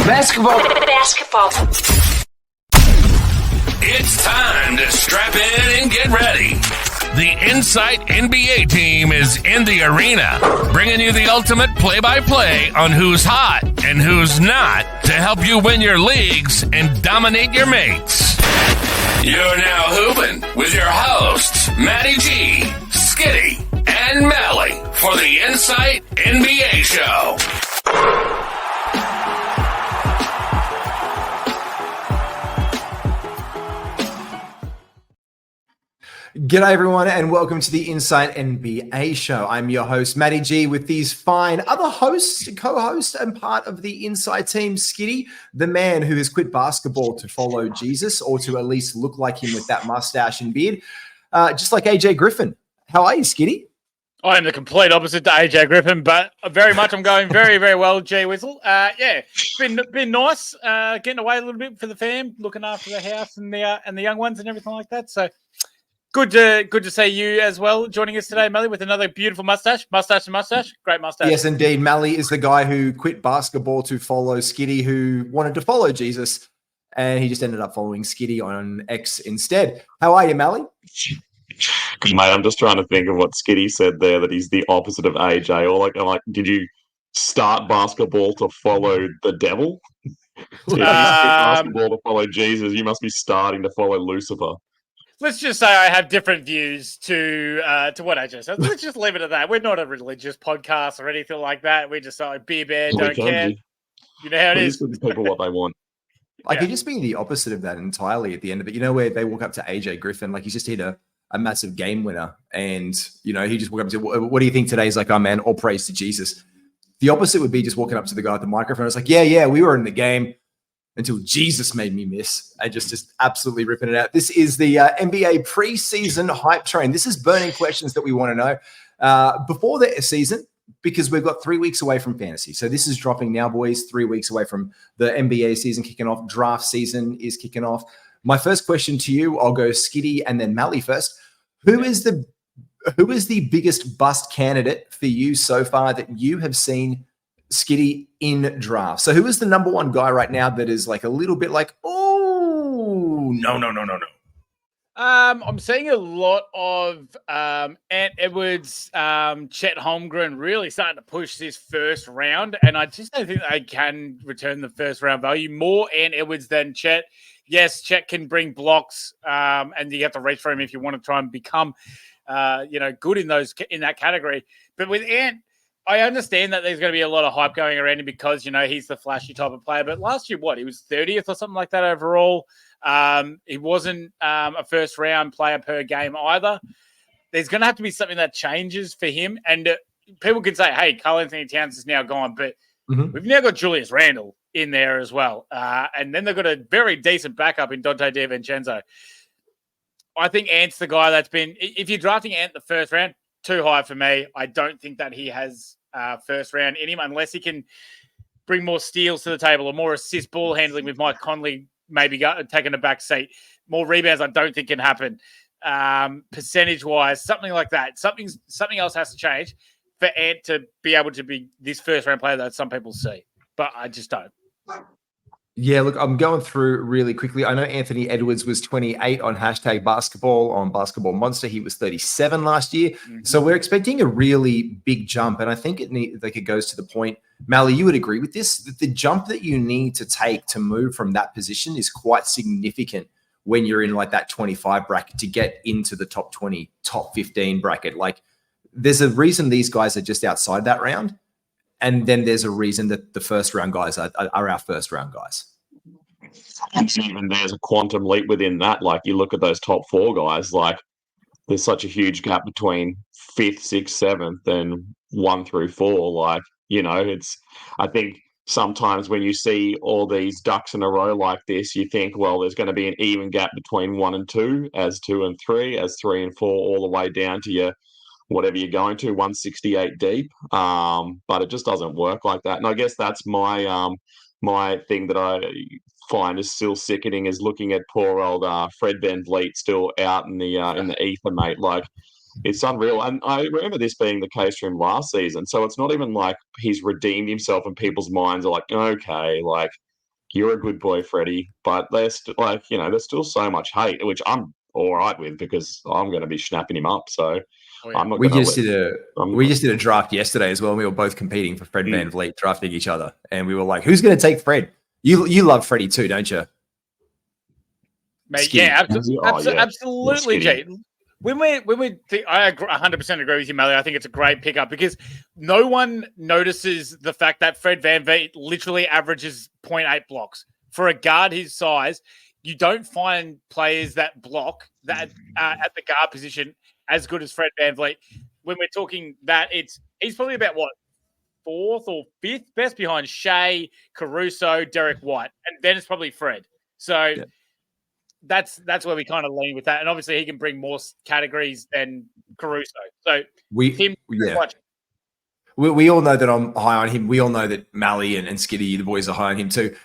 Basketball. It's time to strap in and get ready. The Insight NBA team is in the arena, bringing you the ultimate play-by-play on who's hot and who's not to help you win your leagues and dominate your mates. You're now hooping with your hosts, Matty G, Skiddy, and Malley for the Insight NBA show. G'day everyone and welcome to the Insight NBA show. I'm your host, Matty G, with these fine other hosts, co-host and part of the Insight team, Skiddy, the man who has quit basketball to follow Jesus or to at least look like him with that mustache and beard, just like AJ Griffin. How are you, Skiddy? I am the complete opposite to AJ Griffin, but very much I'm going very, very well, G Whistle. Been nice, getting away a little bit for the fam, looking after the house and the young ones and everything like that. So good to see you as well, joining us today, Malley, with another beautiful mustache. Great mustache. Yes, indeed. Malley is the guy who quit basketball to follow Skiddy, who wanted to follow Jesus, and he just ended up following Skiddy on X instead. How are you, Malley? Good, mate. I'm just trying to think of what Skiddy said there, that he's the opposite of AJ. Or like, did you start basketball to follow the devil? If you basketball to follow Jesus, you must be starting to follow Lucifer. Let's just say I have different views to what AJ said. Let's just leave it at that. We're not a religious podcast or anything like that. We're just like beer bear, don't care. You know how it is. Give people what they want. Like, he'd just be the opposite of that entirely at the end of it. You know, where they walk up to AJ Griffin, like he's just hit a massive game winner. And, you know, he just walk up to, what do you think today? He's like, oh, man, all praise to Jesus. The opposite would be just walking up to the guy at the microphone. It's like, yeah, we were in the game until Jesus made me miss. I just absolutely ripping it out. This is the NBA preseason hype train. This is burning questions that we want to know before the season, because we've got 3 weeks away from fantasy. So this is dropping now, boys, 3 weeks away from the NBA season kicking off. Draft season is kicking off. My first question to you, I'll go Skiddy and then Malley first. Who is the biggest bust candidate for you so far that you have seen, Skiddy, in draft? So who is the number one guy right now that is like a little bit like, oh, no. I'm seeing a lot of Ant Edwards, Chet Holmgren really starting to push this first round, and I just don't think they can return the first round value. More Ant Edwards than Chet. Yes, Chet can bring blocks, and you have to reach for him if you want to try and become, good in that category. But with Ant, I understand that there's going to be a lot of hype going around him because, you know, he's the flashy type of player. But last year, he was 30th or something like that overall. He wasn't a first-round player per game either. There's going to have to be something that changes for him. And people can say, hey, Karl Anthony Towns is now gone. But we've now got Julius Randle in there as well. And then they've got a very decent backup in Dante DiVincenzo. I think Ant's the guy that's been – if you're drafting Ant the first round, too high for me. I don't think that he has first round in him unless he can bring more steals to the table or more assist ball handling with Mike Conley maybe taking a back seat. More rebounds I don't think can happen. Percentage-wise, something like that. Something else has to change for Ant to be able to be this first-round player that some people see. But I just don't. Yeah, look, I'm going through really quickly. I know Anthony Edwards was 28 on #basketball on Basketball Monster. He was 37 last year. Mm-hmm. So we're expecting a really big jump. And I think it goes to the point, Malley, you would agree with this, that the jump that you need to take to move from that position is quite significant when you're in like that 25 bracket to get into the top 20, top 15 bracket. Like, there's a reason these guys are just outside that round. And then there's a reason that the first round guys are our first round guys. And even there's a quantum leap within that. Like, you look at those top four guys, like there's such a huge gap between 5th, 6th, 7th and 1 through 4. Like, you know, I think sometimes when you see all these ducks in a row like this, you think, well, there's going to be an even gap between 1 and 2, as 2 and 3, as 3 and 4, all the way down to your whatever you're going to, 168 deep. But it just doesn't work like that. And I guess that's my my thing that I find is still sickening, is looking at poor old Fred VanVleet still out in the ether, mate. Like, it's unreal. And I remember this being the case for him last season. So it's not even like he's redeemed himself and people's minds are like, okay, like you're a good boy, Freddie, but there's there's still so much hate, which I'm all right with because I'm going to be snapping him up. So I'm not We going just to did a draft yesterday as well. And we were both competing for Fred Van Vliet, drafting each other, and we were like, "Who's going to take Fred?" You love Freddie too, don't you? Mate, Skiddy. yeah, Yeah. absolutely, Jay. When we think, I 100% agree with you, Malley. I think it's a great pickup because no one notices the fact that Fred Van Vliet literally averages 0.8 blocks. For a guard his size, you don't find players that block that at the guard position as good as Fred Van Vliet. When we're talking that, he's probably about what, 4th or 5th best behind Shea, Caruso, Derek White, and then it's probably Fred. So. Yeah. That's where we kind of lean with that, and obviously he can bring more categories than Caruso. So we all know that I'm high on him. We all know that Malley and Skiddy, the boys, are high on him too.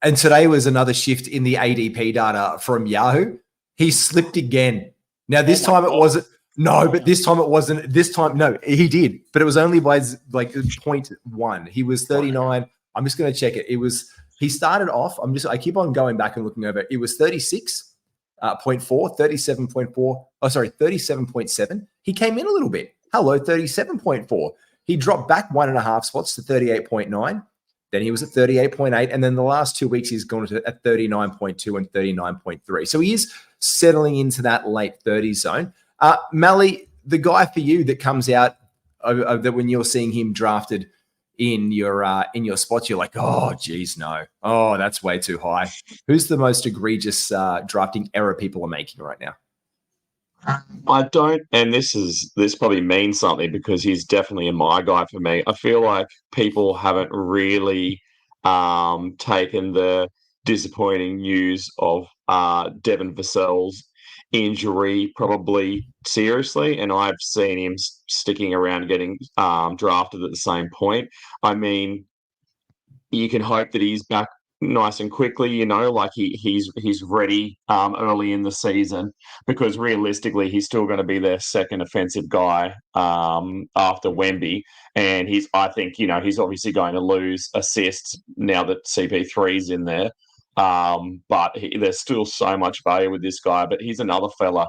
And today was another shift in the ADP data from Yahoo. He slipped again. Now this time it wasn't. No, but this time it wasn't. This time, no, he did, but it was only by like 0.1. He was 39. I'm just going to check it. It was. He started off, I keep on going back and looking over. It was 36.4, 37.4. Oh, sorry, 37.7. He came in a little bit. Hello, 37.4. He dropped back 1.5 spots to 38.9. Then he was at 38.8. And then the last 2 weeks, he's gone to at 39.2 and 39.3. So he is settling into that late 30s zone. Malley, the guy for you that comes out that when you're seeing him drafted in your spots, you're like, oh, geez, no. Oh, that's way too high. Who's the most egregious drafting error people are making right now? I don't, and this probably means something because he's definitely a my guy for me. I feel like people haven't really taken the disappointing news of Devin Vassell's injury probably seriously, and I've seen him sticking around getting drafted at the same point. I mean, you can hope that he's back nice and quickly, like he's ready early in the season, because realistically he's still going to be their second offensive guy after Wemby, and I think he's obviously going to lose assists now that CP3's in there. But there's still so much value with this guy. But he's another fella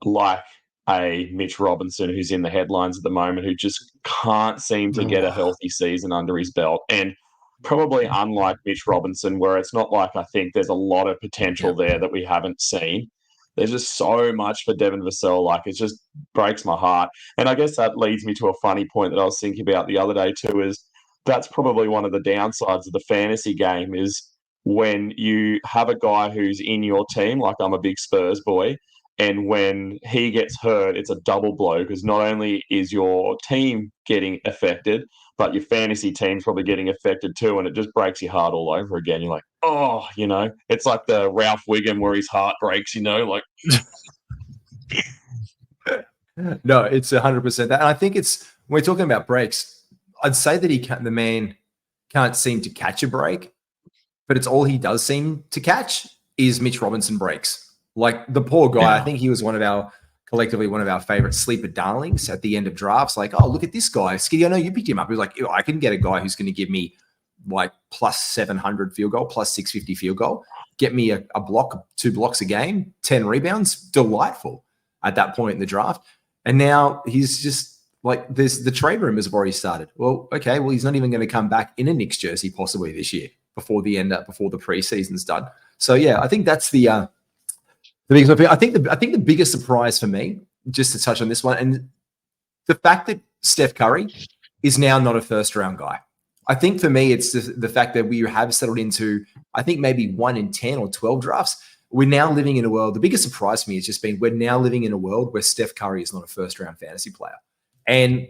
like a Mitch Robinson who's in the headlines at the moment, who just can't seem to get a healthy season under his belt. And probably unlike Mitch Robinson, where it's not like I think there's a lot of potential there that we haven't seen. There's just so much for Devin Vassell. Like, it just breaks my heart. And I guess that leads me to a funny point that I was thinking about the other day too, is that's probably one of the downsides of the fantasy game, is when you have a guy who's in your team, like I'm a big Spurs boy, and when he gets hurt, it's a double blow, because not only is your team getting affected, but your fantasy team's probably getting affected too, and it just breaks your heart all over again. You're like, oh, it's like the Ralph Wiggum where his heart breaks, like. No, it's 100% that. And I think when we're talking about breaks, I'd say that the man can't seem to catch a break, but it's all he does seem to catch is Mitch Robinson breaks. Like, the poor guy, I think he was collectively one of our favorite sleeper darlings at the end of drafts. Like, oh, look at this guy. Skiddy, I know you picked him up. He was like, I can get a guy who's going to give me like plus 700 field goal, plus 650 field goal, get me a block, 2 blocks a game, 10 rebounds. Delightful at that point in the draft. And now he's just like, the trade rumors have already started. Well, okay, well, he's not even going to come back in a Knicks jersey possibly this year before the preseason's done. So yeah, I think that's the biggest. I think the biggest surprise for me, just to touch on this one, and the fact that Steph Curry is now not a first round guy. I think for me, it's the fact that we have settled into, I think maybe 1 in 10 or 12 drafts. We're now living in a world. The biggest surprise for me has just been we're now living in a world where Steph Curry is not a first round fantasy player. And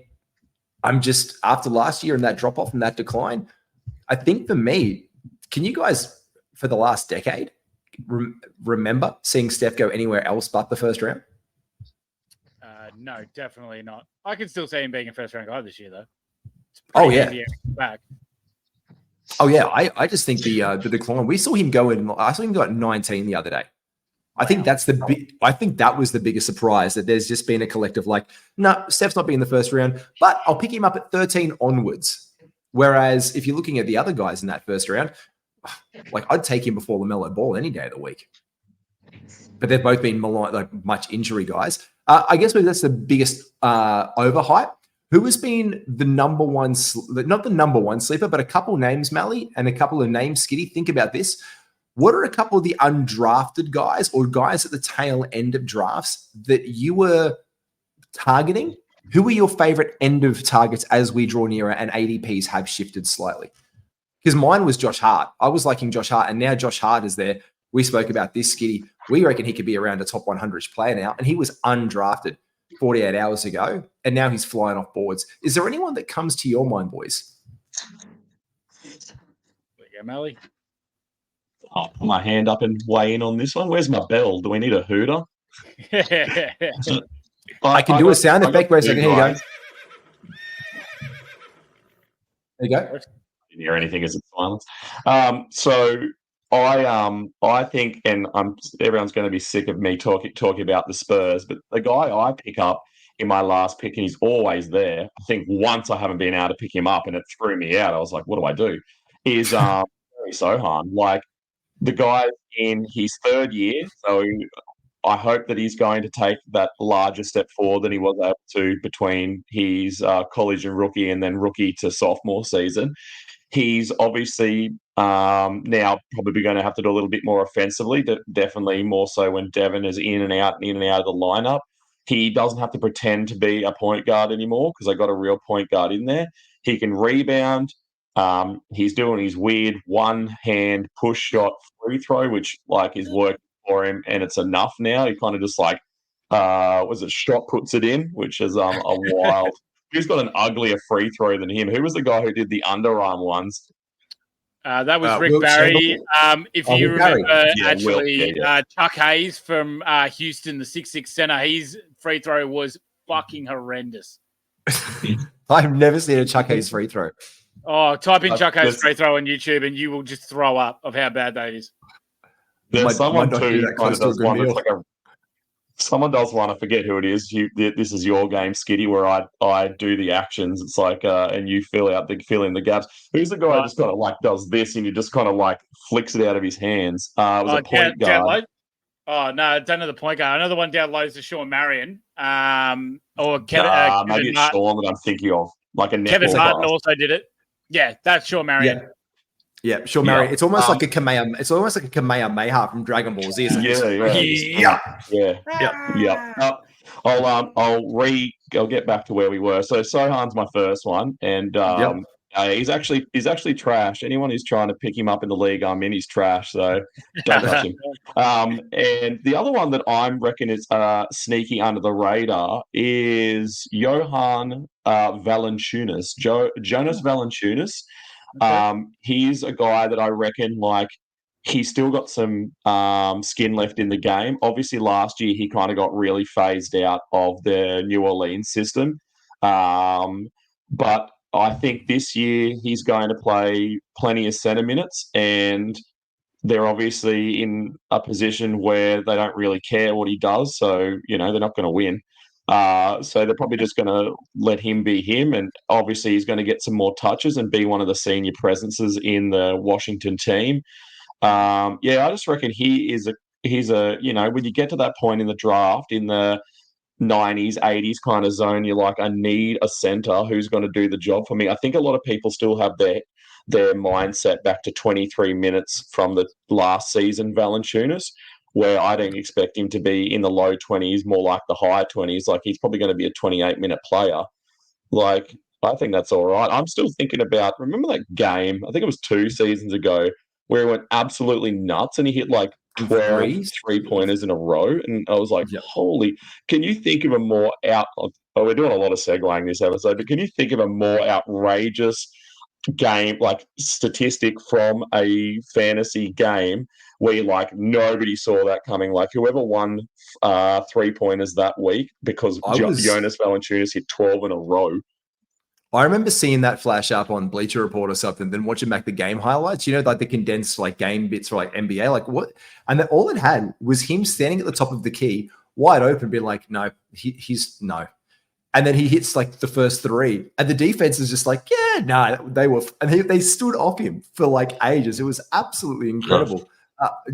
I'm just, after last year and that drop off and that decline, I think for me, can you guys, for the last decade, remember seeing Steph go anywhere else but the first round? No, definitely not. I can still see him being a first round guy this year, though. Oh yeah, back. Oh yeah, I just think the decline. We saw him go in. I saw him go at 19 the other day. I think that's I think that was the biggest surprise, that there's just been a collective like, no, Steph's not being in the first round, but I'll pick him up at 13 onwards. Whereas if you're looking at the other guys in that first round, like I'd take him before LaMelo Ball any day of the week. But they've both been much injury guys. I guess maybe that's the biggest overhype. Who has been the number one, not the number one sleeper, but a couple names, Malley, and a couple of names, Skiddy. Think about this. What are a couple of the undrafted guys or guys at the tail end of drafts that you were targeting? Who are your favorite end of targets as we draw nearer and ADPs have shifted slightly? Because mine was Josh Hart. I was liking Josh Hart, and now Josh Hart is there. We spoke about this, Skiddy. We reckon he could be around a top 100 player now, and he was undrafted 48 hours ago, and now he's flying off boards. Is there anyone that comes to your mind, boys? Yeah, Malley. I'll put my hand up and weigh in on this one. Where's my bell? Do we need a hooter? I can do a sound effect. Wait a second. Here you go. There you go. I didn't hear anything as it's silence. So I think, and everyone's going to be sick of me talking about the Spurs, but the guy I pick up in my last pick, and he's always there. I think once I haven't been able to pick him up, and it threw me out. I was like, what do I do? Is Sohan. Like, the guy in his third year, so I hope that he's going to take that larger step forward than he was able to between his college and rookie, and then rookie to sophomore season. He's obviously now probably going to have to do a little bit more offensively, definitely more so when Devin is in and out of the lineup. He doesn't have to pretend to be a point guard anymore because I got a real point guard in there. He can rebound. He's doing his weird one-hand push shot free throw, which like is working for him, and it's enough now. He kind of just like shot puts it in, which is a wild. Who's got an uglier free throw than him? Who was the guy who did the underarm ones? That was Rick Barry. If you remember, Chuck Hayes from Houston, the 6'6" center, his free throw was fucking horrendous. I've never seen a Chuck Hayes free throw. Oh, type in Chuck Hayes free throw on YouTube and you will just throw up of how bad that is. There's someone too that kind of does one that's like someone does one, I forget who it is. This is your game, Skiddy, where I do the actions. It's like and you fill in the gaps. Who's the guy who just kind of like does this and you just kind of like flicks it out of his hands? It was a point guard. Oh no, I don't know the point guard. Another one down low is Sean Marion. Or Kevin. Maybe it's Martin. Sean that I'm thinking of. Like a Kevin Martin also did it. Yeah, that's Sean Marion. Yeah, sure, Mary. It's almost like a Kamehameha. It's almost like a Kamehameha from Dragon Ball Z. I'll get back to where we were. So Sohan's my first one, and he's actually trash. Anyone who's trying to pick him up in the league, he's trash. So don't touch him. And the other one that I'm reckon is sneaky under the radar is Jonas Valanciunas. Okay. He's a guy that I reckon like he's still got some skin left in the game. Obviously, last year he kind of got really phased out of the New Orleans system, but I think this year he's going to play plenty of center minutes, and they're obviously in a position where they don't really care what he does, so they're not going to win. So they're probably just going to let him be him, and obviously he's going to get some more touches and be one of the senior presences in the Washington team. I just reckon he's a when you get to that point in the draft in the 90s, 80s kind of zone, you're like, I need a center who's going to do the job for me. I think a lot of people still have their mindset back to 23 minutes from the last season, Valanciunas, where I don't expect him to be in the low 20s, more like the high 20s. Like, he's probably going to be a 28-minute player. Like, I think that's all right. I'm still thinking about, remember that game, I think it was 2 seasons ago, where he went absolutely nuts and he hit like 12 three-pointers in a row. And I was like, holy, can you think of a more we're doing a lot of segueing this episode, but can you think of a more outrageous game, like statistic from a fantasy game where like nobody saw that coming? Like whoever won 3-pointers that week because Jonas Valanciunas hit 12 in a row. I remember seeing that flash up on Bleacher Report or something, then watching back the game highlights, like the condensed like game bits for like NBA, like what? And then all it had was him standing at the top of the key, wide open, being like, no, he's no. And then he hits like the first 3, and the defense is just like, yeah, no, they were, and they stood off him for like ages. It was absolutely incredible.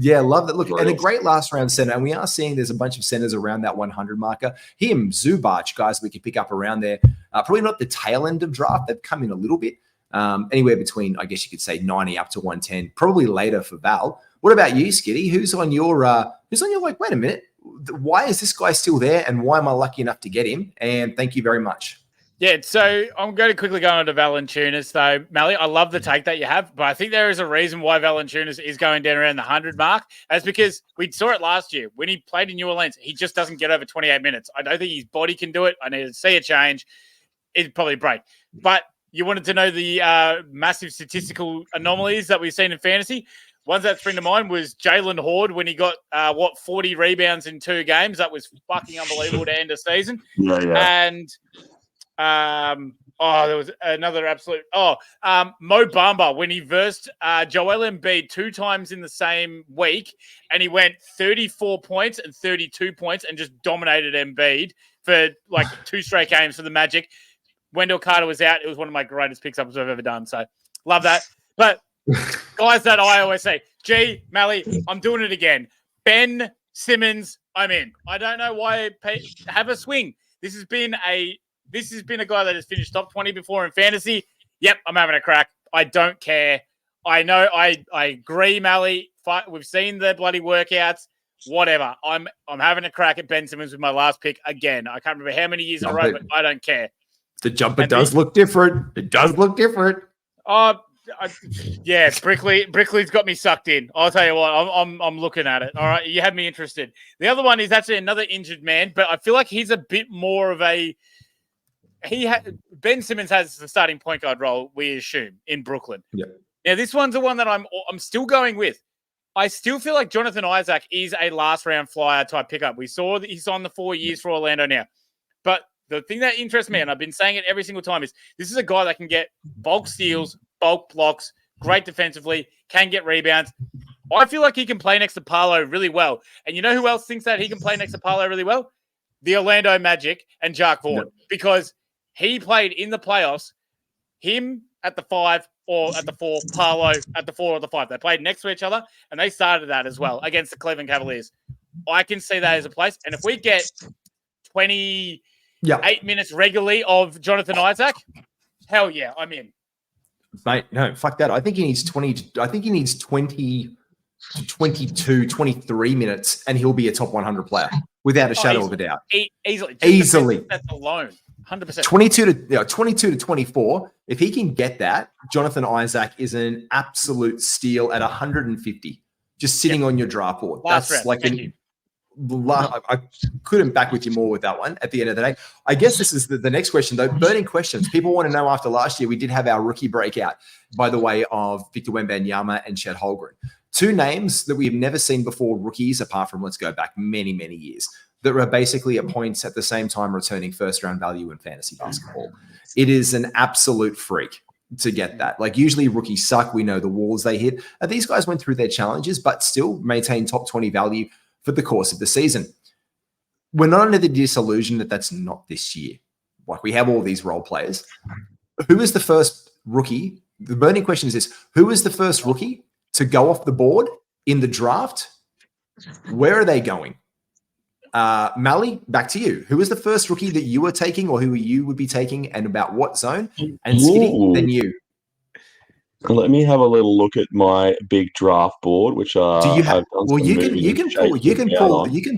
Yeah, love that. Look, and a great last round center. And we are seeing there's a bunch of centers around that 100 marker. Him, Zubac, guys, we can pick up around there. Probably not the tail end of draft. They've come in a little bit, anywhere between, I guess you could say 90 up to 110. Probably later for Val. What about you, Skiddy? Who's on your like? Wait a minute. Why is this guy still there, and why am I lucky enough to get him? And thank you very much. Yeah, so I'm going to quickly go on to Valanciunas, though. Malley, I love the take that you have, but I think there is a reason why Valanciunas is going down around the 100 mark. That's because we saw it last year. When he played in New Orleans, he just doesn't get over 28 minutes. I don't think his body can do it. I need to see a change. It'd probably break. But you wanted to know the massive statistical anomalies that we've seen in fantasy. Ones that spring to mind was Jalen Horde when he got, 40 rebounds in 2 games. That was fucking unbelievable to end the season. Yeah. And there was another absolute. Mo Bamba when he versed Joel Embiid 2 times in the same week, and he went 34 points and 32 points and just dominated Embiid for like 2 straight games for the Magic. Wendell Carter was out. It was one of my greatest pickups I've ever done. So love that. But guys that I always say, gee, Malley, I'm doing it again. Ben Simmons, I'm in. I don't know why have a swing. This has been a guy that has finished top 20 before in fantasy. Yep, I'm having a crack. I don't care. I know. I agree, Malley. We've seen the bloody workouts. Whatever. I'm having a crack at Ben Simmons with my last pick again. I can't remember how many years in a row, but I don't care. The jumper does look different. It does look different. Yeah, Brickley's got me sucked in. I'll tell you what, I'm looking at it. All right, you had me interested. The other one is actually another injured man, but I feel like he's a bit more of a. Ben Simmons has the starting point guard role, we assume, in Brooklyn. Yeah. Now this one's the one that I'm still going with. I still feel like Jonathan Isaac is a last round flyer type pickup. We saw that he's on the 4 years for Orlando now, but the thing that interests me, and I've been saying it every single time, is this is a guy that can get bulk steals, bulk blocks, great defensively, can get rebounds. I feel like he can play next to Paolo really well. And you know who else thinks that he can play next to Paolo really well? The Orlando Magic and Jacques Vaughn. Yep. Because he played in the playoffs, him at the 5 or at the 4, Paolo at the 4 or the 5. They played next to each other, and they started that as well against the Cleveland Cavaliers. I can see that as a place. And if we get 28 minutes regularly of Jonathan Isaac, hell yeah, I'm in. Mate, no, fuck that. I think he needs 20. I think he needs 20 to 22, 23 minutes, and he'll be a top 100 player without a shadow of a doubt. Easily. That's alone. 100%. 22 to 24. If he can get that, Jonathan Isaac is an absolute steal at 150, just sitting on your draft board. That's like I couldn't back with you more with that one at the end of the day. I guess this is the next question, though. Burning questions. People want to know, after last year, we did have our rookie breakout by the way of Victor Wembanyama and Chet Holmgren. 2 names that we've never seen before, rookies, apart from, let's go back many, many years, that were basically at points at the same time returning first-round value in fantasy basketball. It is an absolute freak to get that. Like, usually rookies suck. We know the walls they hit. These guys went through their challenges, but still maintained top 20 value for the course of the season. We're not under the disillusion that that's not this year. Like, we have all these role players. Who is the first rookie? The burning question is this: who is the first rookie to go off the board in the draft? Where are they going? Malley, back to you. Who is the first rookie that you were taking, or who you would be taking, and about what zone? And Skiddy, then you. Let me have a little look at my big draft board, which do you have? Well, you can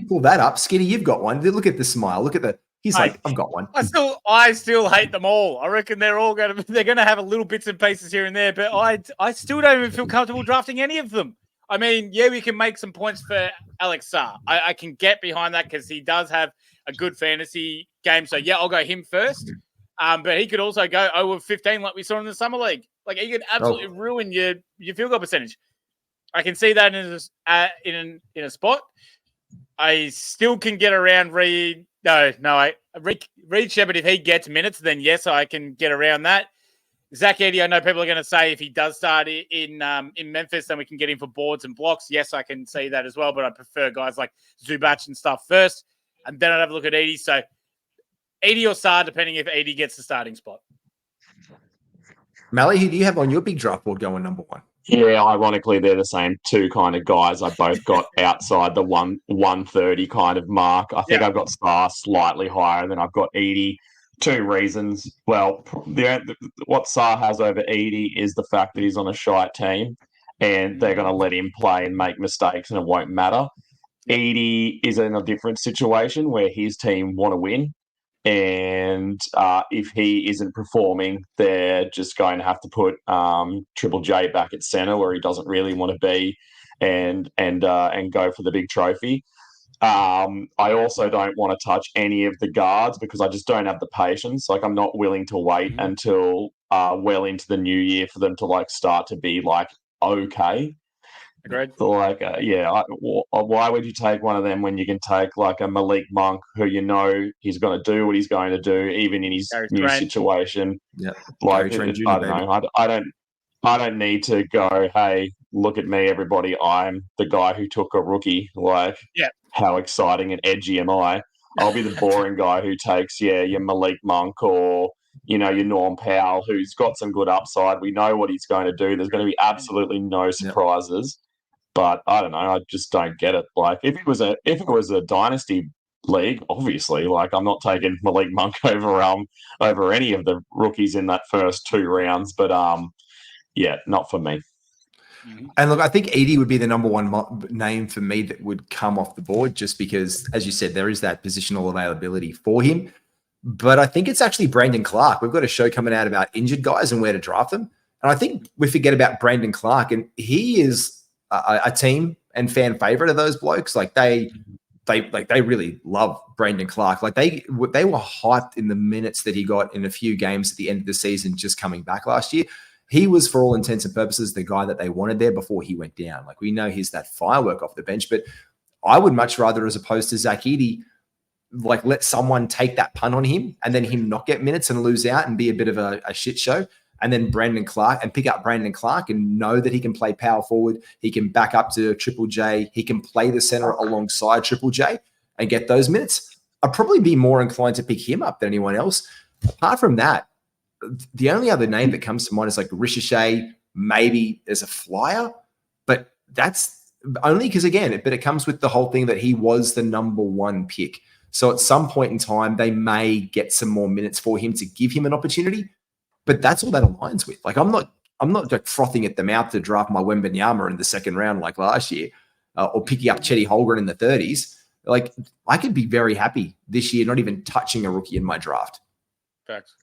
pull that up, Skiddy. You've got one. Look at the smile. Look at the. He's like, I've got one. I still hate them all. I reckon they're going to have a little bits and pieces here and there, but I still don't even feel comfortable drafting any of them. I mean, yeah, we can make some points for Alex Sarr. I can get behind that because he does have a good fantasy game. So yeah, I'll go him first. But he could also go 0-15 like we saw in the Summer League. Like, he could absolutely ruin your field goal percentage. I can see that in a spot. I still can get around Reed Shepard. If he gets minutes, then yes, I can get around that. Zach Edey, I know people are going to say if he does start in Memphis, then we can get him for boards and blocks. Yes, I can see that as well, but I prefer guys like Zubac and stuff first, and then I'd have a look at Edey. So Edie or Saar, depending if Edie gets the starting spot. Malley, who do you have on your big draft board going number one? Yeah, ironically, they're the same two kind of guys. I both got outside the 130 kind of mark. I think I've got Star slightly higher than I've got Edie. Two reasons. Well, what Sar has over Edie is the fact that he's on a shite team and they're going to let him play and make mistakes and it won't matter. Edie is in a different situation where his team want to win. And if he isn't performing, they're just going to have to put Triple J back at center where he doesn't really want to be, and go for the big trophy. I also don't want to touch any of the guards because I just don't have the patience. Like I'm not willing to wait until well into the new year for them to like start to be like okay. Agreed. So like, why would you take one of them when you can take like a Malik Monk who you know he's going to do what he's going to do even in his new situation? Yeah, like I don't know. I don't need to go. Hey, look at me, everybody! I'm the guy who took a rookie. Like, how exciting and edgy am I? I'll be the boring guy who takes your Malik Monk or your Norm Powell, who's got some good upside. We know what he's going to do. There's going to be absolutely no surprises. But I don't know. I just don't get it. Like if it was a dynasty league, obviously, like I'm not taking Malik Monk over any of the rookies in that first two rounds. But not for me. And look, I think Edie would be the number one name for me that would come off the board, just because, as you said, there is that positional availability for him. But I think it's actually Brandon Clark. We've got a show coming out about injured guys and where to draft them. And I think we forget about Brandon Clark, and he is a team and fan favorite of those blokes. Like they really love Brandon Clark. Like they were hyped in the minutes that he got in a few games at the end of the season, just coming back last year. He was, for all intents and purposes, the guy that they wanted there before he went down. Like we know he's that firework off the bench, but I would much rather, as opposed to Zach Edey, like let someone take that punt on him and then him not get minutes and lose out and be a bit of a shit show. And then Brandon Clark, and pick up Brandon Clark and know that he can play power forward. He can back up to Triple J. He can play the center alongside Triple J and get those minutes. I'd probably be more inclined to pick him up than anyone else. Apart from that, the only other name that comes to mind is like Ricochet, maybe as a flyer, but that's only because, again, it comes with the whole thing that he was the number one pick. So at some point in time, they may get some more minutes for him to give him an opportunity. But that's all that aligns with. Like I'm not like frothing at the mouth to draft my Wembanyama in the second round like last year, or picking up Chetty Holmgren in the 30s. Like I could be very happy this year, not even touching a rookie in my draft. Facts.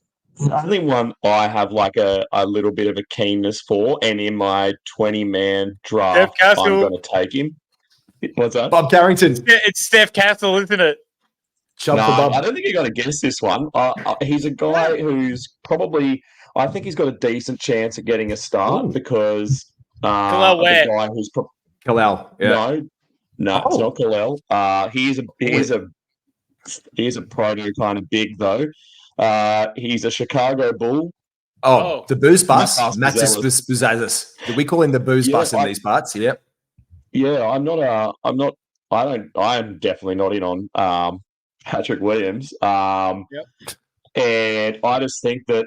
I think one I have like a little bit of a keenness for, and in my 20-man draft, I'm going to take him. What's that? Bob Carrington. It's Steph Castle, isn't it? I don't think you're going to guess this one. He's a guy who's probably, I think he's got a decent chance at getting a start because Kalel where? The guy who's Kalel. Yeah. No, it's not Kalel. He is a proto kind of big though. He's a Chicago Bull. Oh, the booze bus. Matis Bouzazis. We call him the booze bus in these parts. Yep. Yeah, I'm definitely not in on Patrick Williams. And I just think that,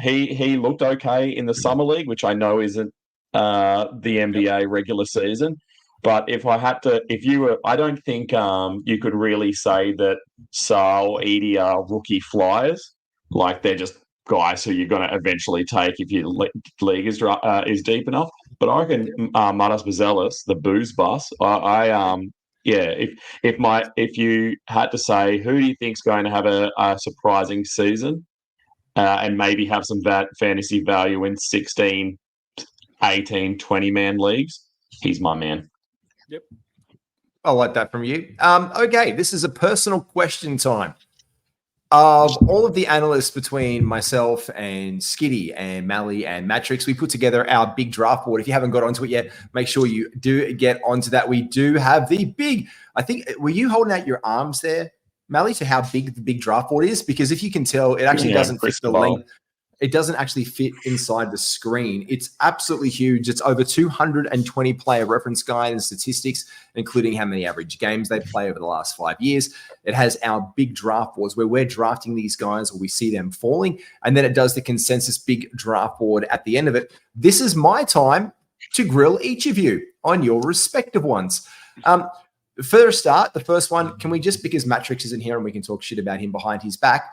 he looked okay in the Summer League, which I know isn't the NBA regular season. But I don't think you could really say that Saar or Edie are rookie flyers. Like they're just guys who you're going to eventually take if your league is deep enough. But I reckon Matas Buzelis, the booze bus, if you had to say who do you think's going to have a surprising season and maybe have some fantasy value in 16, 18, 20-man leagues, he's my man. Yep. I like that from you. Okay, this is a personal question time. Of all of the analysts between myself and Skiddy and Malley and Matrix, we put together our big draft board. If you haven't got onto it yet, make sure you do get onto that. We do have the big, I think, were you holding out your arms there, Malley, to how big the big draft board is? Because if you can tell, it actually doesn't fit the length. it doesn't actually fit inside the screen. It's absolutely huge. It's over 220 player reference guide and statistics, including how many average games they play over the last 5 years. It has our big draft boards where we're drafting these guys or we see them falling. And then it does the consensus big draft board at the end of it. This is my time to grill each of you on your respective ones. For a start, the first one, can we just, because Matrix isn't here and we can talk shit about him behind his back,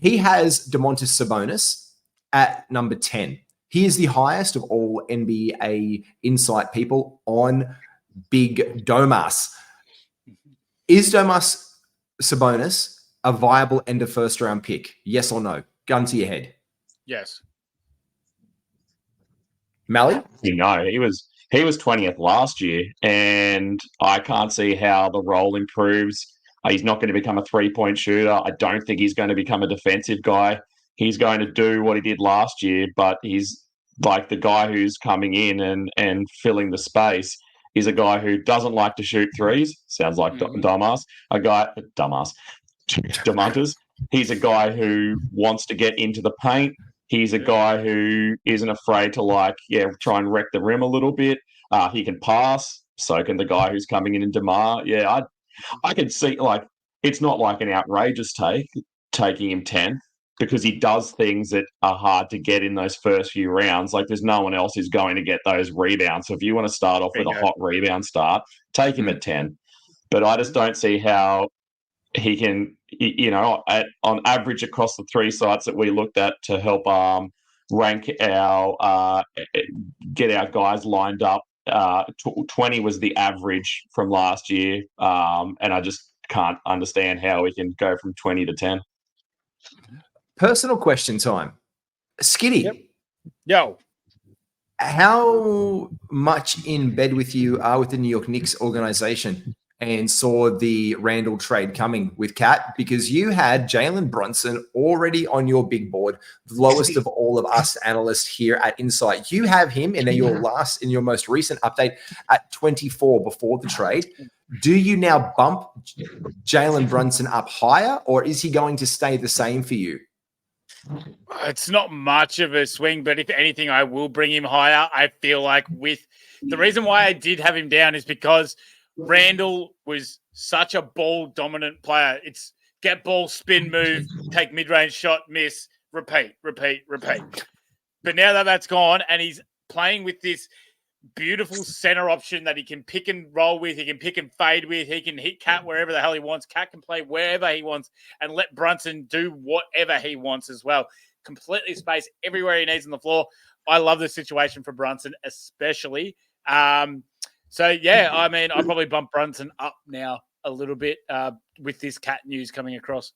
he has Domantas Sabonis at number 10. He is the highest of all NBA Insight people on Big Domas. Is Domas Sabonis a viable end of first round pick? Yes or no? Gun to your head. Yes. Malley? No, he was 20th last year, and I can't see how the role improves. He's not going to become a three-point shooter. I don't think he's going to become a defensive guy. He's going to do what he did last year, but he's like the guy who's coming in and filling the space is a guy who doesn't like to shoot threes. Sounds like Domantas. Domantas. He's a guy who wants to get into the paint. He's a guy who isn't afraid to try and wreck the rim a little bit. He can pass. So can the guy who's coming in DeMar. Yeah, I could see it's not like an outrageous taking him 10 because he does things that are hard to get in those first few rounds. Like there's no one else who's going to get those rebounds. So if you want to start off with a hot rebound start, take him at 10. But I just don't see how he can, on average across the three sites that we looked at to help rank get our guys lined up. 20 was the average from last year, and I just can't understand how we can go from 20 to 10. Personal question time. Skiddy. Yep. Yo. How much in bed with you are with the New York Knicks organization and saw the Randall trade coming with Cat? Because you had Jalen Brunson already on your big board, the lowest of all of us analysts here at Insight. You have him in your most recent update at 24 before the trade. Do you now bump Jalen Brunson up higher, or is he going to stay the same for you? It's not much of a swing, but if anything, I will bring him higher. I feel like with the reason why I did have him down is because Randall was such a ball-dominant player. It's get ball, spin, move, take mid-range shot, miss, repeat. But now that that's gone and he's playing with this beautiful center option that he can pick and roll with, he can pick and fade with, he can hit Cat wherever the hell he wants. Cat can play wherever he wants and let Brunson do whatever he wants as well. Completely space everywhere he needs on the floor. I love the situation for Brunson, especially. So, yeah, I mean, I'll probably bump Brunson up now a little bit with this Cat news coming across.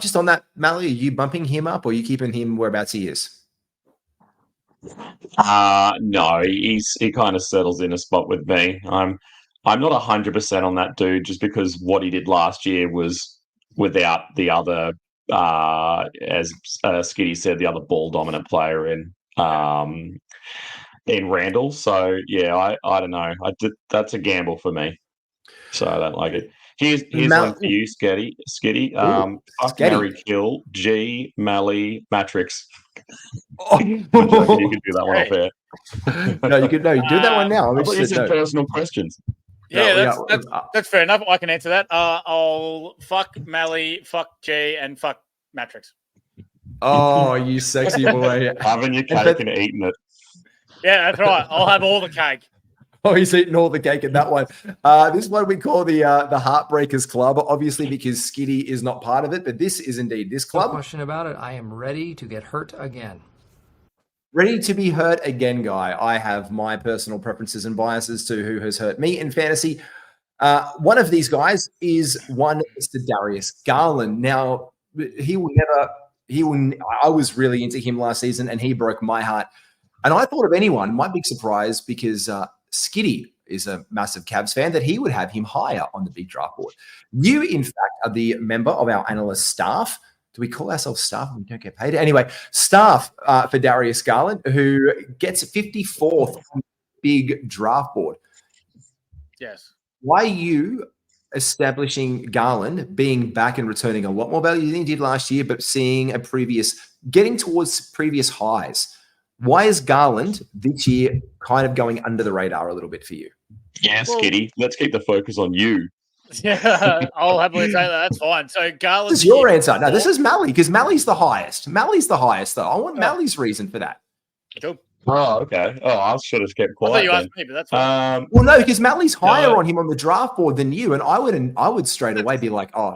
Just on that, Malley, are you bumping him up or are you keeping him whereabouts he is? No, he kind of settles in a spot with me. I'm not 100% on that dude just because what he did last year was without the other, as Skiddy said, the other ball-dominant player in Randall. So, yeah, I don't know. That's a gamble for me. So I don't like it. Here's one for you, Skiddy. Fuck, marry, kill, G, Malley, Matrix. You can do that one off air. No, you do that one now. I thought you said personal questions. Yeah, that's fair enough. I can answer that. I'll fuck Malley, fuck G, and fuck Matrix. Oh, you sexy boy. Having your cake and eating it. Yeah, that's right. I'll have all the cake. Oh, he's eating all the cake in that one. This one we call the Heartbreakers Club, obviously because Skiddy is not part of it, but this is indeed this club. No question about it. I am ready to get hurt again. Ready to be hurt again, guy. I have my personal preferences and biases to who has hurt me in fantasy. One of these guys is one Mr. Darius Garland. Now, I was really into him last season and he broke my heart. And I thought of anyone, my big surprise, because Skiddy is a massive Cavs fan, that he would have him higher on the big draft board. You, in fact, are the member of our analyst staff. Do we call ourselves staff when we don't get paid? Anyway, staff for Darius Garland, who gets 54th on the big draft board. Yes. Why are you establishing Garland being back and returning a lot more value than he did last year, but seeing getting towards previous highs. Why is Garland this year kind of going under the radar a little bit for you? Yeah, Skiddy. Let's keep the focus on you. Yeah, I'll happily take that. That's fine. So Garland. This is your answer. No, this is Malley, because Malley's the highest. Malley's the highest, though. I want Malley's reason for that. Cool. Oh, okay. Oh, I should have kept quiet. I thought you asked me, but that's fine. Well, no, because Malley's higher on him on the draft board than you, and I would straight away be like, oh,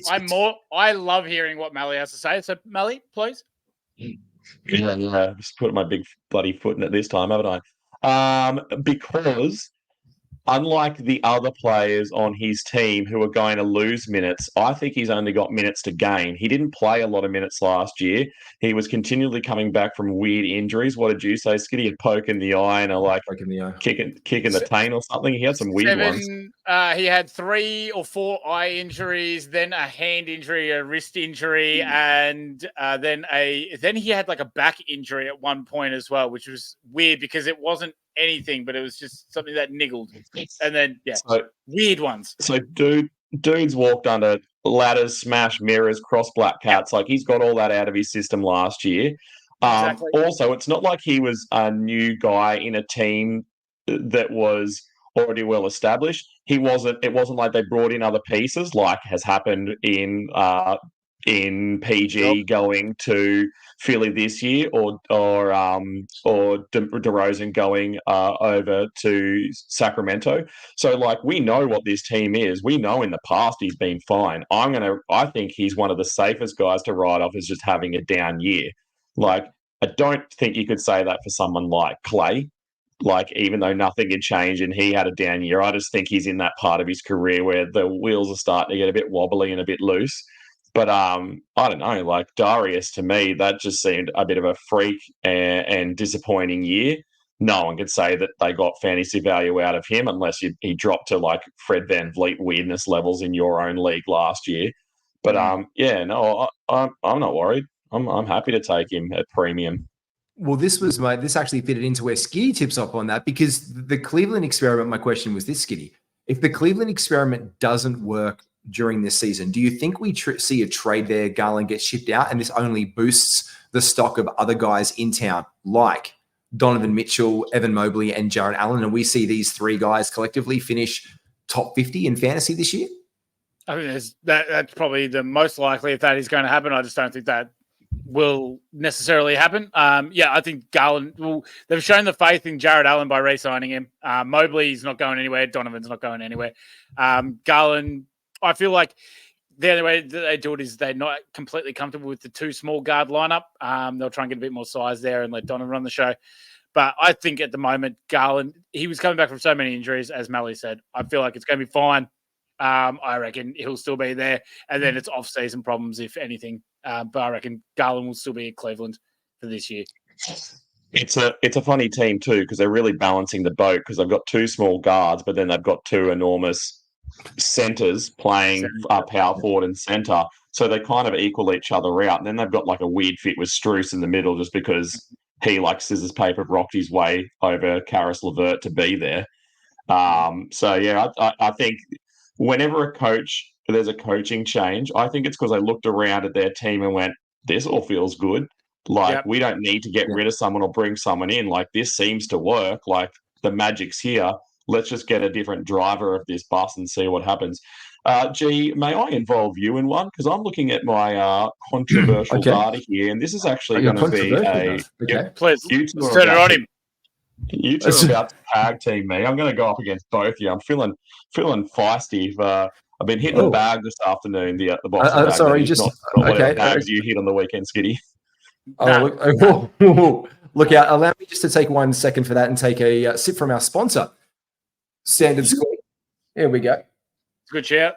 fine. I love hearing what Malley has to say. So Malley, please. Yeah. Just put my big bloody foot in it this time, haven't I? Because unlike the other players on his team who are going to lose minutes, I think he's only got minutes to gain. He didn't play a lot of minutes last year. He was continually coming back from weird injuries. What did you say, Skiddy? A poke in the eye and kicking the taint or something. He had some weird ones. He had 3 or 4 eye injuries, then a hand injury, a wrist injury, and then he had like a back injury at one point as well, which was weird because it wasn't anything, but it was just something that niggled. And then weird ones. So dude's walked under ladders, smash mirrors, cross black cats. Like he's got all that out of his system last year. Exactly. Also, it's not like he was a new guy in a team that was already well established. It wasn't like they brought in other pieces like has happened in PG going to Philly this year, or DeRozan going over to Sacramento. So like we know what this team is. We know in the past he's been fine. I think he's one of the safest guys to write off as just having a down year. Like I don't think you could say that for someone like Clay. Like even though nothing had changed and he had a down year, I just think he's in that part of his career where the wheels are starting to get a bit wobbly and a bit loose. But I don't know, like Darius, to me, that just seemed a bit of a freak and disappointing year. No one could say that they got fantasy value out of him unless he dropped to like Fred VanVleet weirdness levels in your own league last year. But I'm not worried. I'm happy to take him at premium. Well, this actually fitted into where Skiddy tips up on that, because the Cleveland experiment, my question was this, Skiddy. If the Cleveland experiment doesn't work during this season, do you think we see a trade there, Garland gets shipped out, and this only boosts the stock of other guys in town like Donovan Mitchell, Evan Mobley, and Jarrett Allen, and we see these 3 guys collectively finish top 50 in fantasy this year? I mean, that's probably the most likely if that is going to happen. I just don't think that will necessarily happen. I think Garland, they've shown the faith in Jarrett Allen by re-signing him. Mobley's not going anywhere. Donovan's not going anywhere. Garland, I feel like the only way that they do it is they're not completely comfortable with the 2 small guard lineup. They'll try and get a bit more size there and let Donovan run the show. But I think at the moment, Garland, he was coming back from so many injuries, as Malley said. I feel like it's going to be fine. I reckon he'll still be there. And then it's off-season problems, if anything. But I reckon Garland will still be at Cleveland for this year. It's a funny team too, because they're really balancing the boat, because they've got 2 small guards, but then they've got 2 enormous centers playing power forward and center. So they kind of equal each other out. And then they've got like a weird fit with Strus in the middle just because he like scissors paper rocked his way over Karis LeVert to be there. I think whenever there's a coaching change, I think it's because they looked around at their team and went, this all feels good. Like, we don't need to get rid of someone or bring someone in. Like, this seems to work. Like, the magic's here. Let's just get a different driver of this bus and see what happens. G, may I involve you in one? Because I'm looking at my controversial data here, and this is actually going to be a... Please, turn it on him. You two are about to tag team me. I'm going to go up against both of you. I'm feeling feisty. I've been hitting the bag this afternoon. The box. Sorry, just whatever bags you hit on the weekend, Skiddy. Look out! Allow me just to take 1 second for that and take a sip from our sponsor, Standard Squeeze. Here we go. Good shout.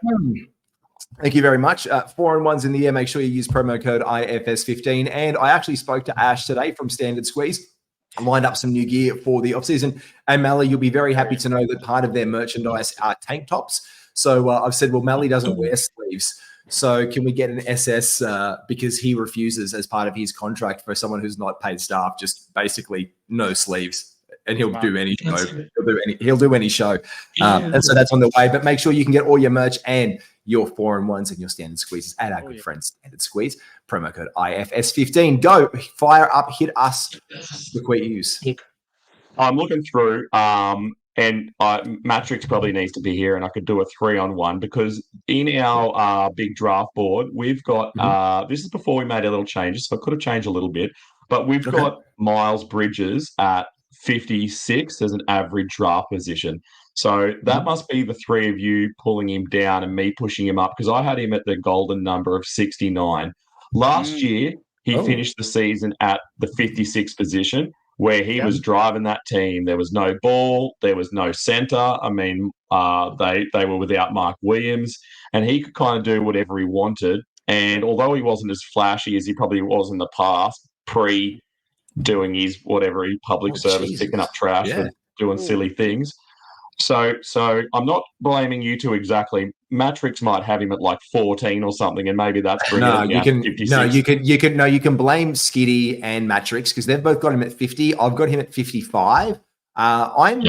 Thank you very much. 4-on-1s in the air. Make sure you use promo code IFS15. And I actually spoke to Ash today from Standard Squeeze. Lined up some new gear for the offseason. And Malley, you'll be very happy to know that part of their merchandise are tank tops. So I've said, well, Malley doesn't wear sleeves. So can we get an SS because he refuses as part of his contract for someone who's not paid staff, just basically no sleeves. and he'll do any show. He'll do any show. And so that's on the way. But make sure you can get all your merch and your 4-in-1s and your standard squeezes at our good friends Standard Squeeze. Promo code IFS15. Go fire up, hit us. Look what you use. I'm looking through, and Matrix probably needs to be here, and I could do a 3-on-1 because in our big draft board, we've got this is before we made a little changes, so I could have changed a little bit, but we've got Miles Bridges at 56 as an average draft position. So that must be the three of you pulling him down and me pushing him up because I had him at the golden number of 69. Last year, he finished the season at the 56th position where he was driving that team. There was no ball. There was no center. I mean, they were without Mark Williams, and he could kind of do whatever he wanted. And although he wasn't as flashy as he probably was in the past, doing his whatever public service, picking up trash and doing silly things. So I'm not blaming you two exactly. Matrix might have him at like 14 or something, and maybe that's bringing him down to 56. You can blame Skiddy and Matrix because they've both got him at 50. I've got him at 55. I'm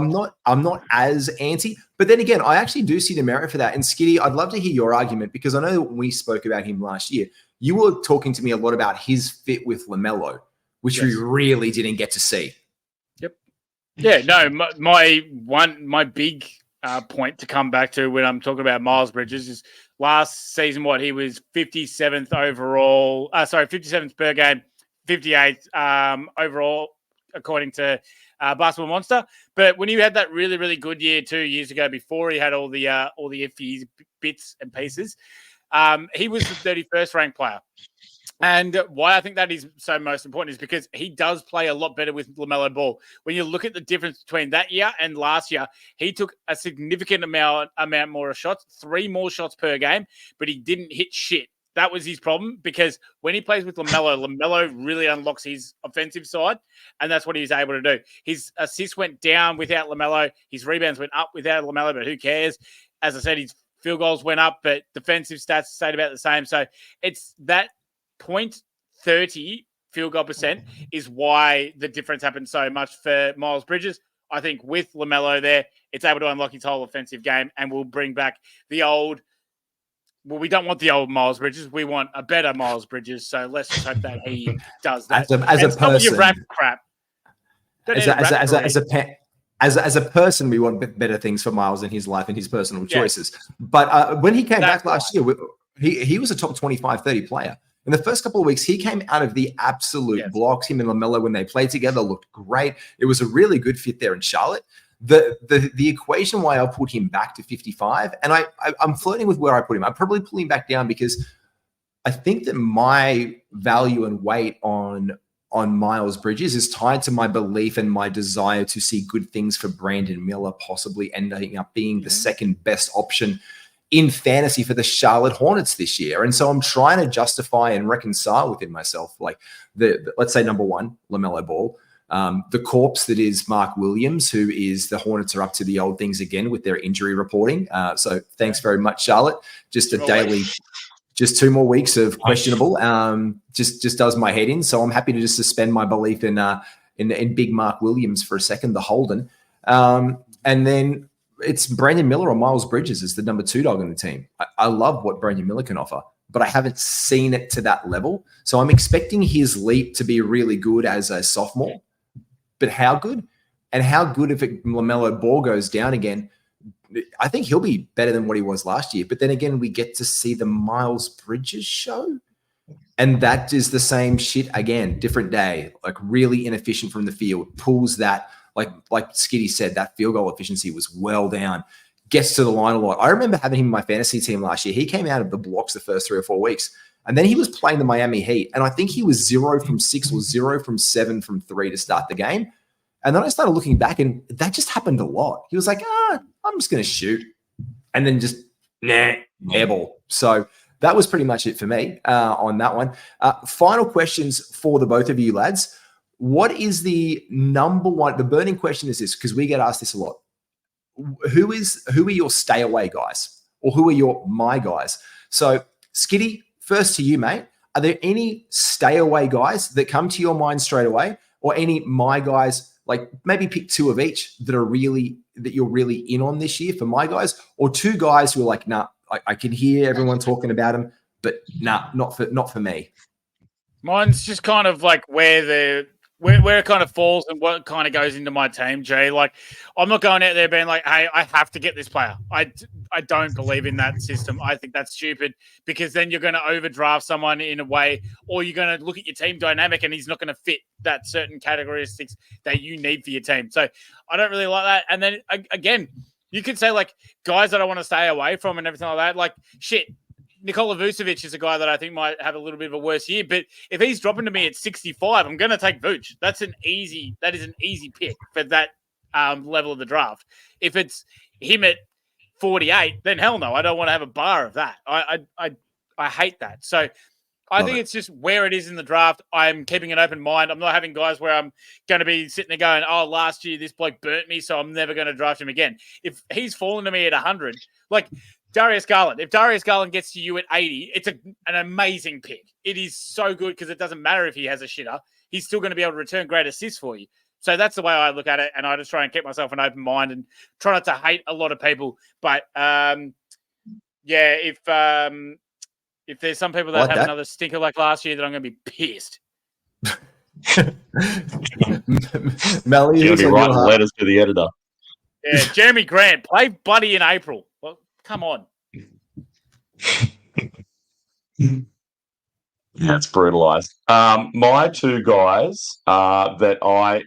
not as anti, but then again, I actually do see the merit for that. And Skiddy, I'd love to hear your argument because I know when we spoke about him last year, you were talking to me a lot about his fit with LaMelo, which we really didn't get to see. Yeah, no, my big point to come back to when I'm talking about Miles Bridges is last season, he was 57th overall, 57th per game, 58th overall, according to Basketball Monster. But when he had that really, really good year 2 years ago, before he had all the iffy bits and pieces, he was the 31st ranked player. And why I think that is so most important is because he does play a lot better with LaMelo Ball. When you look at the difference between that year and last year, he took a significant amount more shots, 3 more shots per game, but he didn't hit shit. That was his problem because when he plays with LaMelo really unlocks his offensive side, and that's what he was able to do. His assists went down without LaMelo. His rebounds went up without LaMelo, but who cares? As I said, his field goals went up, but defensive stats stayed about the same. So it's that 0.30 field goal percent is why the difference happened so much for Miles Bridges. I think with LaMelo there, it's able to unlock his whole offensive game and will bring back the old. Well, we don't want the old Miles Bridges. We want a better Miles Bridges. So let's just hope that he does that. As a person, your rap crap. As a person, we want better things for Miles in his life and his personal choices. But when he came back last year, he was a top 25, 30 player. In the first couple of weeks, he came out of the absolute blocks. Him and LaMelo, when they played together, looked great. It was a really good fit there in Charlotte. The equation why I put him back to 55, and I'm flirting with where I put him. I probably pull him back down because I think that my value and weight on Miles Bridges is tied to my belief and my desire to see good things for Brandon Miller, possibly ending up being the second best option in fantasy for the Charlotte Hornets this year. And so I'm trying to justify and reconcile within myself, like let's say number one, LaMelo Ball, the corpse that is Mark Williams, who is the Hornets are up to the old things again with their injury reporting. So thanks very much, Charlotte. Just a daily, just 2 more weeks of questionable, just does my head in. So I'm happy to just suspend my belief in big Mark Williams for a second, the Holden. And then it's Brandon Miller or Miles Bridges is the number 2 dog on the team. I love what Brandon Miller can offer, but I haven't seen it to that level. So I'm expecting his leap to be really good as a sophomore, but how good? And how good if LaMelo Ball goes down again? I think he'll be better than what he was last year. But then again, we get to see the Miles Bridges show. And that is the same shit again, different day, like really inefficient from the field, pulls that, like Skiddy said, that field goal efficiency was well down, gets to the line a lot. I remember having him in my fantasy team last year. He came out of the blocks the first 3 or 4 weeks, and then he was playing the Miami Heat. And I think he was 0 from 6 or 0 from 7 from 3 to start the game. And then I started looking back, and that just happened a lot. He was like, I'm just going to shoot. And then just, airball. So that was pretty much it for me on that one. Final questions for the both of you lads. What is the number one? The burning question is this, because we get asked this a lot. Who are your stay away guys, or who are your my guys? So Skiddy, first to you, mate. Are there any stay away guys that come to your mind straight away, or any my guys Like maybe pick 2 of each that you're really in on this year for my guys, or 2 guys who are like, nah, I can hear everyone talking about them, but nah, not for me. Mine's just kind of like where it kind of falls and what kind of goes into my team, Jay. Like, I'm not going out there being like, hey, I have to get this player. I don't believe in that system. I think that's stupid, because then you're going to overdraft someone in a way, or you're going to look at your team dynamic and he's not going to fit that certain characteristics that you need for your team. So I don't really like that. And then again, you could say like guys that I want to stay away from and everything like that. Like, shit, Nikola Vucevic is a guy that I think might have a little bit of a worse year, but if he's dropping to me at 65, I'm going to take Vooch. That is an easy pick for that level of the draft. If it's him at 48, then hell no, I don't want to have a bar of that. I hate that. So I think it's just where it is in the draft. I'm keeping an open mind. I'm not having guys where I'm going to be sitting there going, oh, last year this bloke burnt me, so I'm never going to draft him again. If he's fallen to me at 100, like Darius Garland. If Darius Garland gets to you at 80, it's an amazing pick. It is so good because it doesn't matter if he has a shitter. He's still going to be able to return great assists for you. So that's the way I look at it, and I just try and keep myself an open mind and try not to hate a lot of people. But, if there's some people that have another stinker like last year, then I'm going to be pissed. Malley, you're going to be writing letters to the editor. Yeah, Jeremy Grant, play Buddy in April. Well, come on. Yeah, it's brutalized. My 2 guys that I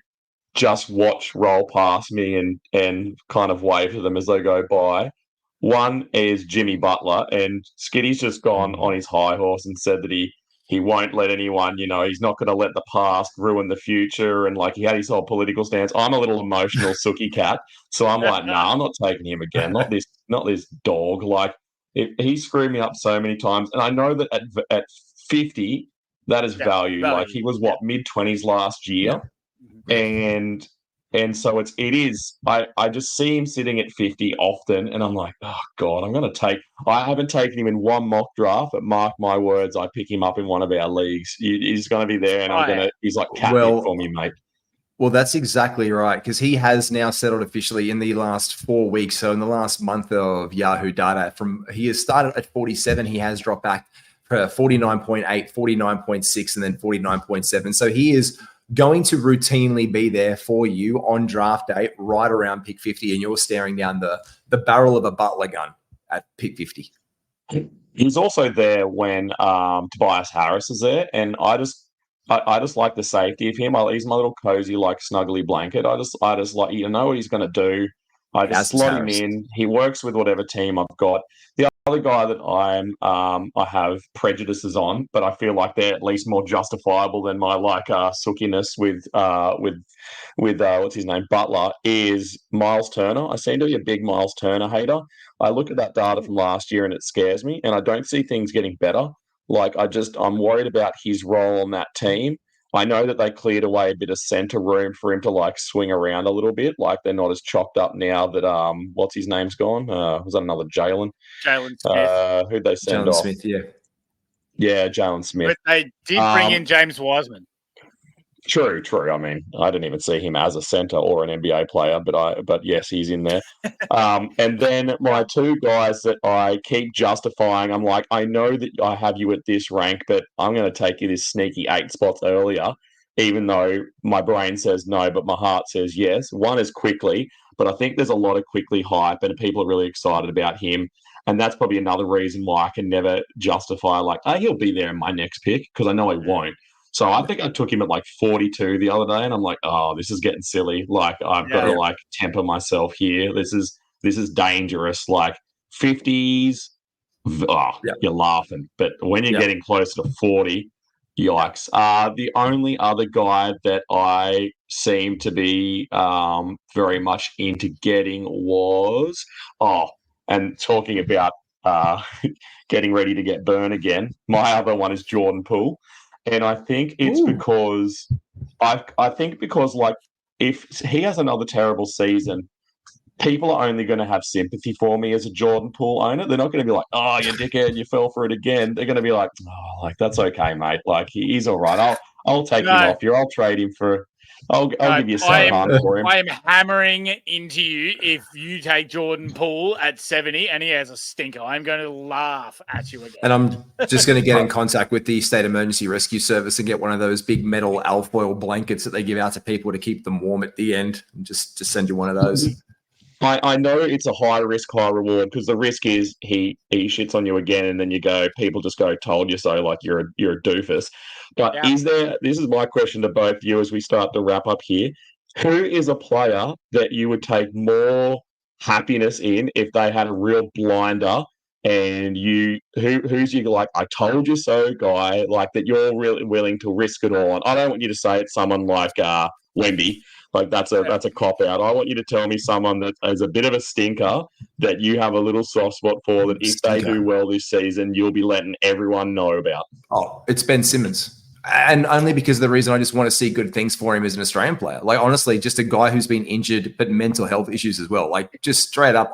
just watch roll past me and kind of wave to them as they go by. One is Jimmy Butler, and Skiddy's just gone on his high horse and said that he won't let anyone, he's not going to let the past ruin the future, and like he had his whole political stance. I'm a little emotional sookie cat, so I'm like, nah, I'm not taking him again. Not this dog. Like he screwed me up so many times, and I know that at 50 that is value. Like he was mid-20s last year, and so it is. I just see him sitting at 50 often, and I'm like, oh God, I haven't taken him in one mock draft, but mark my words, I pick him up in one of our leagues. He's going to be there, and he's like catnip for me, mate. Well, that's exactly right, because he has now settled officially in the last 4 weeks. So in the last month of Yahoo data, he has started at 47, he has dropped back for 49.8, 49.6, and then 49.7. So he is going to routinely be there for you on draft day, right around pick 50, and you're staring down the barrel of a Butler gun at pick 50. He's also there when Tobias Harris is there, and I just like the safety of him. He's my little cozy, like snuggly blanket. I just like, what he's going to do. I just slot him in. He works with whatever team I've got. The other guy that I have prejudices on, but I feel like they're at least more justifiable than my sookiness with what's his name, Butler, is Miles Turner. I seem to be a big Miles Turner hater. I look at that data from last year and it scares me, and I don't see things getting better. Like I'm worried about his role on that team. I know that they cleared away a bit of center room for him to like swing around a little bit. Like they're not as chocked up now that what's his name's gone? Was that another Jalen? Jalen Smith. Who'd they send Jalen off? Smith, yeah. Yeah, Jalen Smith. But they did bring in James Wiseman. True. I mean, I didn't even see him as a center or an NBA player, but yes, he's in there. And then my 2 guys that I keep justifying, I'm like, I know that I have you at this rank, but I'm going to take you this sneaky 8 spots earlier, even though my brain says no, but my heart says yes. One is Quickly, but I think there's a lot of Quickly hype and people are really excited about him. And that's probably another reason why I can never justify like, he'll be there in my next pick, because I know he won't. So I think I took him at like 42 the other day, and I'm like, oh, this is getting silly. Like I've got to like temper myself here. This is dangerous. Like 50s, you're laughing. But when you're getting closer to 40, yikes. The only other guy that I seem to be very much into getting was, and talking about getting ready to get burned again, my other one is Jordan Poole. And I think it's because like if he has another terrible season, people are only going to have sympathy for me as a Jordan Poole owner. They're not going to be like, oh, you dickhead, you fell for it again. They're going to be like, oh, like that's okay, mate. Like he's all right. I'll take him off here. I'll trade him for I'll give you I some am, for him. I am hammering into you if you take Jordan Poole at 70 and he has a stinker. I'm going to laugh at you again. And I'm just going to get in contact with the State Emergency Rescue Service and get one of those big metal alfoil blankets that they give out to people to keep them warm at the end, and just send you one of those. I know it's a high risk, high reward, because the risk is he shits on you again, and then you go, people just go, told you so, like you're a doofus. But this is my question to both of you as we start to wrap up here. Who is a player that you would take more happiness in if they had a real blinder, and who's you like, I told you so guy, like that you're really willing to risk it all on? I don't want you to say it's someone like Wemby. Like that's a cop out. I want you to tell me someone that is a bit of a stinker that you have a little soft spot for, that if they do well this season, you'll be letting everyone know about. Oh, it's Ben Simmons. And only because of the reason I just want to see good things for him as an Australian player. Like, honestly, just a guy who's been injured, but mental health issues as well. Like, just straight up,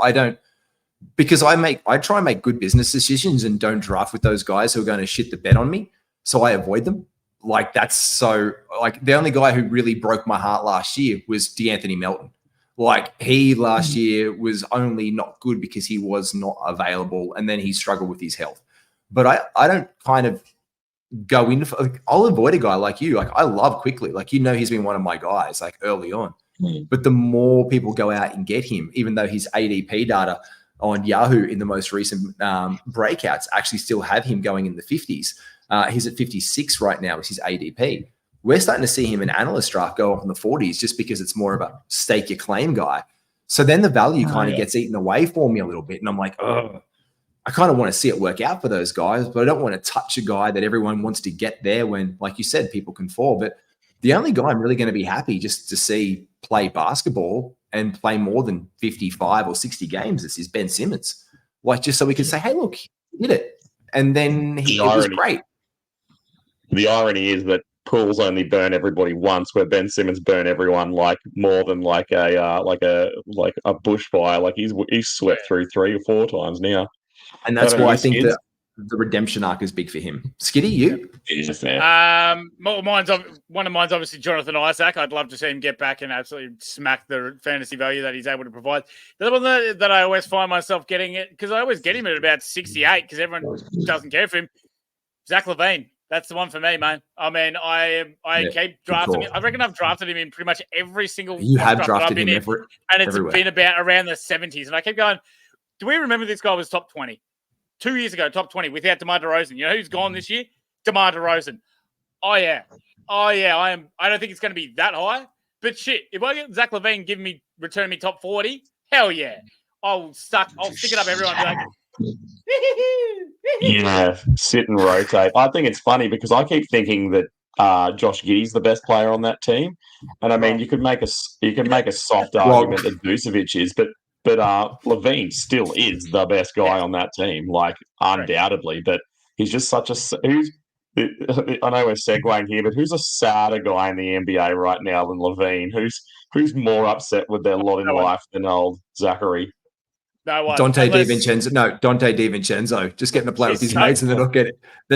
because I try and make good business decisions and don't draft with those guys who are going to shit the bed on me. So I avoid them. Like, that's so, like, the only guy who really broke my heart last year was DeAnthony Melton. Like, he last year was only not good because he was not available, and then he struggled with his health. But I don't kind of go in for, like, I'll avoid a guy like you. Like, I love Quickly. Like, he's been one of my guys, like, early on. But the more people go out and get him, even though his ADP data on Yahoo in the most recent breakouts actually still have him going in the 50s. He's at 56 right now, is his ADP. We're starting to see him in analyst draft go up in the 40s just because it's more of a stake your claim guy. So then the value kind of gets eaten away for me a little bit. And I'm like, oh, I kind of want to see it work out for those guys, but I don't want to touch a guy that everyone wants to get there when, like you said, people can fall. But the only guy I'm really going to be happy just to see play basketball and play more than 55 or 60 games is Ben Simmons. Like, just so we can say, hey, look, he did it. And then it was great. The irony is that Pools only burn everybody once, where Ben Simmons burn everyone like more than like a bushfire. Like he's swept through 3 or 4 times now. And that's why I think that the redemption arc is big for him. Skiddy, you? One of mine's obviously Jonathan Isaac. I'd love to see him get back and absolutely smack the fantasy value that he's able to provide. The other one that I always find myself getting it, because I always get him at about 68 because everyone doesn't care for him. Zach LaVine. That's the one for me, man. I mean, I keep drafting him. I reckon I've drafted him in pretty much every single. You have drafted him everywhere. And it's been about around the 70s. And I keep going, do we remember this guy was top 20? 2 years ago, top 20 without DeMar DeRozan. You know who's gone this year? DeMar DeRozan. Oh, yeah. I don't think it's going to be that high. But shit, if I get Zach LaVine return me top 40, hell yeah. I'll stick it up everyone. Be like, yeah, sit and rotate. I think it's funny because I keep thinking that Josh Giddey's the best player on that team, and I mean you could make a soft argument that Vucevic is, but LaVine still is the best guy on that team, like undoubtedly. But he's just such a I know we're segueing here, but who's a sadder guy in the NBA right now than LaVine? Who's more upset with their lot in life than old Zachary? No one. Dante DiVincenzo just getting to play with his mates, and they're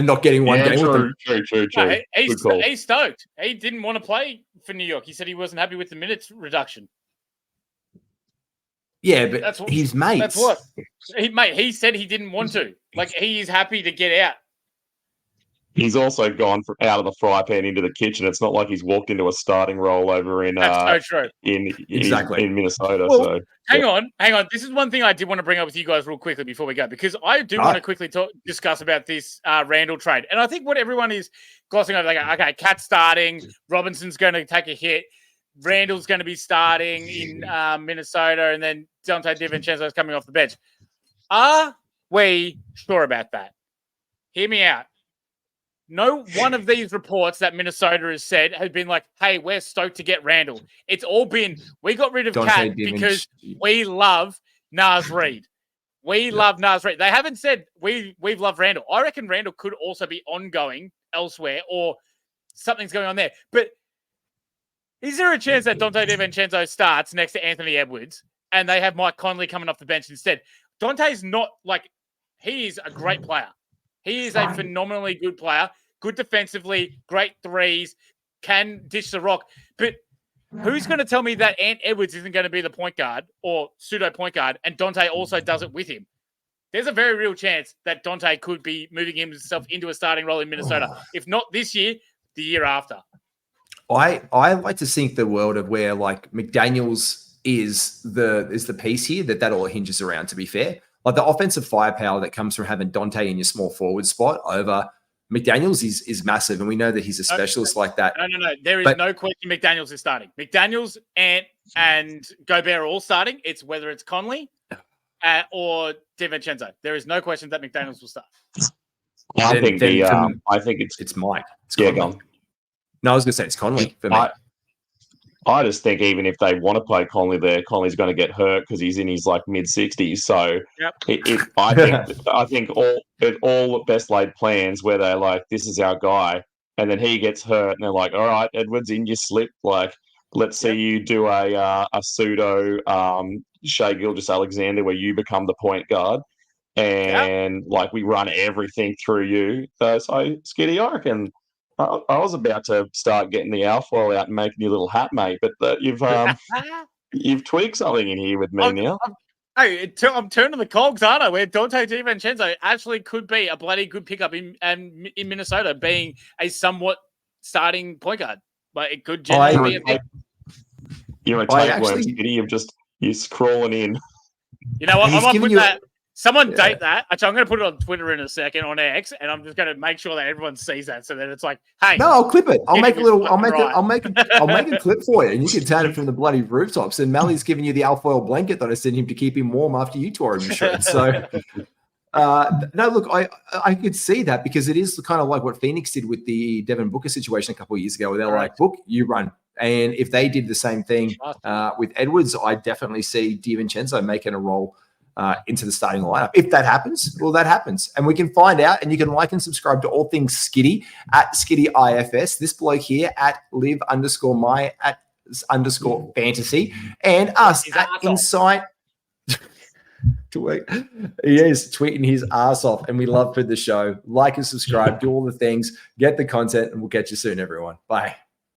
not getting one game with him. True. No, he's stoked. He didn't want to play for New York. He said he wasn't happy with the minutes reduction. Yeah, but his mates. That's what he said he didn't want to. Like, he is happy to get out. He's also gone out of the fry pan into the kitchen. It's not like he's walked into a starting role over in That's so true. in Minnesota. Well, so hang on. This is one thing I did want to bring up with you guys real quickly before we go, because I do want to quickly discuss about this Randall trade. And I think what everyone is glossing over, like, okay, Cat's starting, Robinson's going to take a hit, Randall's going to be starting in Minnesota, and then Dante DiVincenzo is coming off the bench. Are we sure about that? Hear me out. No one of these reports that Minnesota has said has been like, hey, we're stoked to get Randall. It's all been, we got rid of Cat because we love Naz Reid. We love Naz Reid. They haven't said we've loved Randall. I reckon Randall could also be ongoing elsewhere, or something's going on there. But is there a chance that Dante DiVincenzo starts next to Anthony Edwards and they have Mike Conley coming off the bench instead? Dante's not like, he is a great player. He is a phenomenally good player, good defensively, great threes, can dish the rock. But Who's going to tell me that Ant Edwards isn't going to be the point guard or pseudo point guard, and Dante also does it with him? There's a very real chance that Dante could be moving himself into a starting role in Minnesota. If not this year, the year after. I like to think the world of where like McDaniels is the piece here that all hinges around, to be fair. Like the offensive firepower that comes from having Dante in your small forward spot over McDaniels is massive, and we know that he's a specialist like that. No. There is no question McDaniels is starting. McDaniels, Ant, and Gobert are all starting. It's whether it's Conley or DiVincenzo. There is no question that McDaniels will start. I think it's Mike. Yeah, go on. No, I was going to say it's Conley for me. I just think even if they want to play Conley there, Conley's going to get hurt because he's in his like mid-60s. So I think all the best laid plans where they're like, this is our guy, and then he gets hurt, and they're like, all right, Edwards, in your slip, like let's see you do a pseudo Shai Gilgeous-Alexander where you become the point guard, and like we run everything through you. So Skiddy, I reckon. I was about to start getting the alfoil out and making your little hat, mate, but you've tweaked something in here with me now. I'm turning the cogs, aren't I? Where Dante DiVincenzo actually could be a bloody good pickup in Minnesota, being a somewhat starting point guard. But it could generally be a You're a tapeworm, Skiddy. You're crawling in. You know what? I might put that. Someone date that. Actually, I'm going to put it on Twitter in a second, on X, and I'm just going to make sure that everyone sees that, so that it's like, hey. No, I'll clip it. I'll make a clip for you, and you can turn it from the bloody rooftops. And Malley's giving you the alfoil blanket that I sent him to keep him warm after you tore him to shreds. So, no, look, I could see that because it is kind of like what Phoenix did with the Devin Booker situation a couple of years ago, where they're like, Book, you run. And if they did the same thing with Edwards, I definitely see DiVincenzo making a role into the starting lineup. If that happens, well, that happens. And we can find out, and you can like and subscribe to all things Skiddy at SkiddyIFS. This bloke here at live_my _ fantasy, and us at Insight. He is tweeting his ass off, and we love for the show. Like and subscribe, do all the things, get the content, and we'll catch you soon, everyone. Bye.